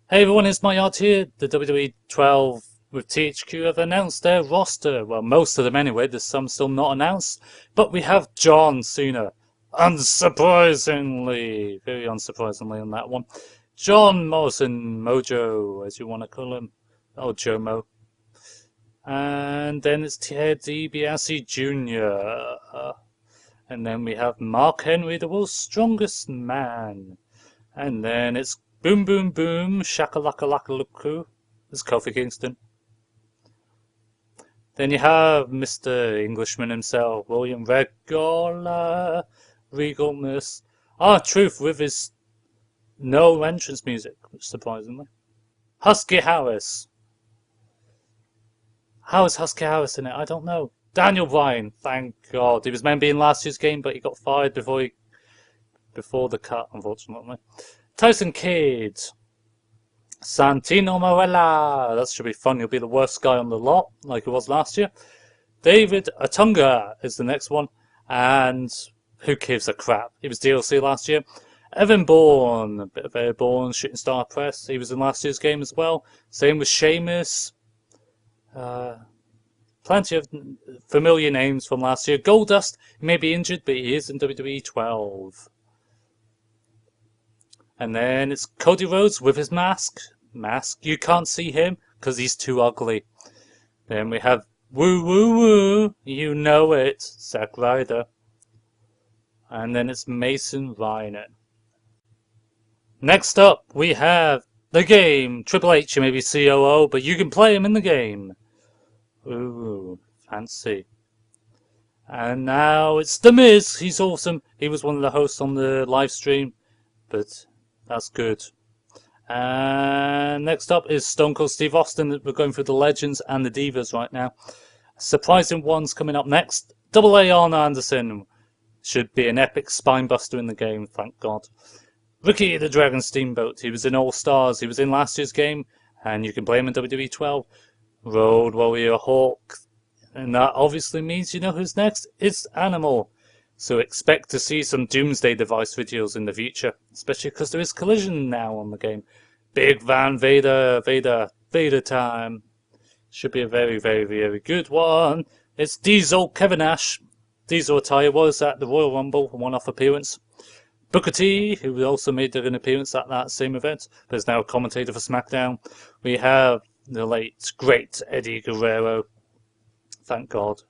Hey everyone, it's my art here. The WWE-12 with THQ have announced their roster. Well, most of them anyway. There's some still not announced. But we have John Cena. Unsurprisingly. Very unsurprisingly on that one. John Morrison, Mojo, as you want to call him. Oh, Jomo. And then it's Ted DiBiase Jr. And then we have Mark Henry, the world's strongest man. And then it's Boom Boom Boom, Shakalaka It's Kofi Kingston. Then you have Mr. Englishman himself, William Regalness. R-Truth with his no entrance music, surprisingly. Husky Harris. How is Husky Harris in it? I don't know. Daniel Bryan, thank God. He was meant to be in last year's game, but he got fired before the cut, unfortunately. Tyson Kidd. Santino Marella. That should be fun. He'll be the worst guy on the lot, like he was last year. David Atunga is the next one. And who gives a crap? He was DLC last year. Evan Bourne. A bit of Airborne, Shooting Star Press. He was in last year's game as well. Same with Sheamus. Plenty of familiar names from last year. Goldust. He may be injured, but he is in WWE-12. And then it's Cody Rhodes with his mask. You can't see him because he's too ugly. Then we have Woo Woo Woo. You know it. Zack Ryder. And then it's Mason Ryan. Next up, we have the game. Triple H, you may be COO, but you can play him in the game. Ooh, fancy. And now it's The Miz. He's awesome. He was one of the hosts on the live stream, but that's good. And next up is Stone Cold Steve Austin. We're going through the Legends and the Divas right now. Surprising ones coming up next. Double A Arn Anderson. Should be an epic spine buster in the game, thank God. Ricky the Dragon Steamboat. He was in All Stars. He was in last year's game, and you can play him in WWE-12. Road Warrior Hawk. And that obviously means you know who's next. It's Animal. So expect to see some Doomsday Device videos in the future, especially because there is Collision now on the game. Big Van Vader time. Should be a very, very, very good one. It's Diesel Kevin Nash. Diesel attire was at the Royal Rumble, a one-off appearance. Booker T, who also made an appearance at that same event, but is now a commentator for SmackDown. We have the late, great Eddie Guerrero. Thank God.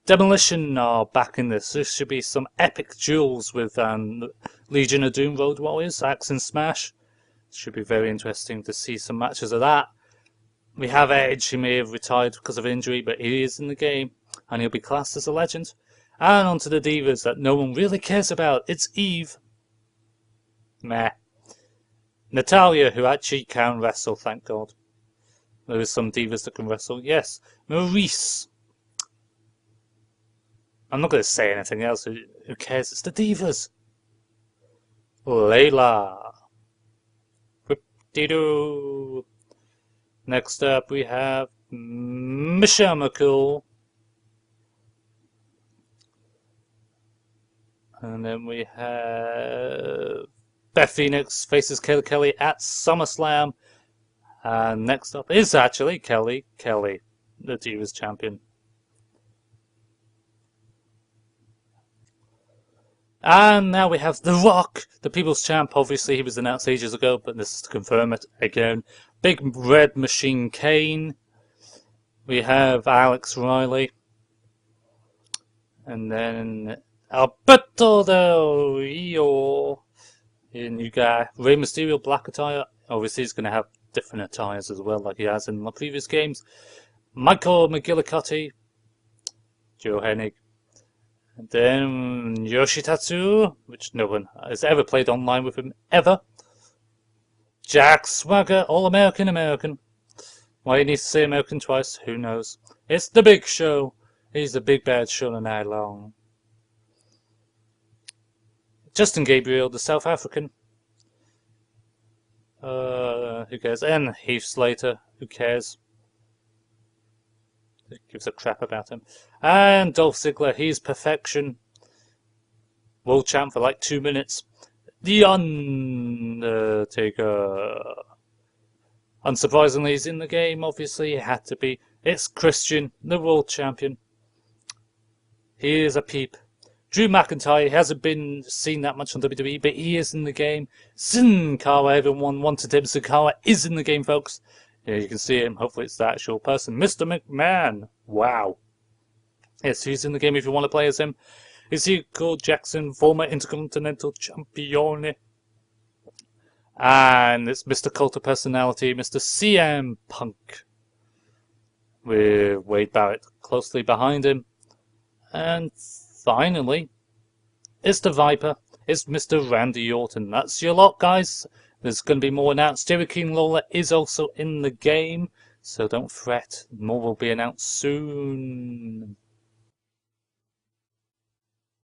Demolition are back in this. This should be some epic duels with Legion of Doom Road Warriors, Axe and Smash. Should be very interesting to see some matches of that. We have Edge, he may have retired because of injury, but he is in the game, and he'll be classed as a legend. And onto the Divas that no one really cares about. It's Eve. Meh. Natalia, who actually can wrestle, thank God. There is some Divas that can wrestle. Yes. Maurice. I'm not going to say anything else. Who cares? It's the Divas. Layla. Whip-de-doo. Next up we have Michelle McCool. And then we have Beth Phoenix faces Kayla Kelly at SummerSlam. And next up is actually Kelly, the Divas champion. And now we have The Rock, the People's Champ. Obviously, he was announced ages ago, but this is to confirm it again. Big Red Machine Kane. We have Alex Riley. And then Alberto Del Rio. A new guy. Rey Mysterio, black attire. Obviously, he's going to have different attires as well, like he has in the previous games. Michael McGillicuddy. Joe Hennig. And then Yoshitatsu, which no one has ever played online with him, ever. Jack Swagger, All-American. Why you need to say American twice, who knows. It's the Big Show. He's the big bad show all night long. Justin Gabriel, the South African. Who cares? And Heath Slater, who cares? Who gives a crap about him? And Dolph Ziggler, he's perfection. World champ for like 2 minutes. The Undertaker. Unsurprisingly, he's in the game, obviously, it had to be. It's Christian, the world champion. He is a peep. Drew McIntyre hasn't been seen that much on WWE, but he is in the game. Sin Cara, everyone wanted him. Sin Cara is in the game, folks. Yeah, you can see him. Hopefully it's the actual person. Mr. McMahon. Wow. Yes, he's in the game if you want to play as him. Ezekiel Jackson, former Intercontinental Champion. And it's Mr. Cult of Personality, Mr. CM Punk. With Wade Barrett closely behind him. And finally, it's the Viper. It's Mr. Randy Orton. That's your lot, guys. There's going to be more announced. Jerry King Lawler is also in the game. So don't fret. More will be announced soon.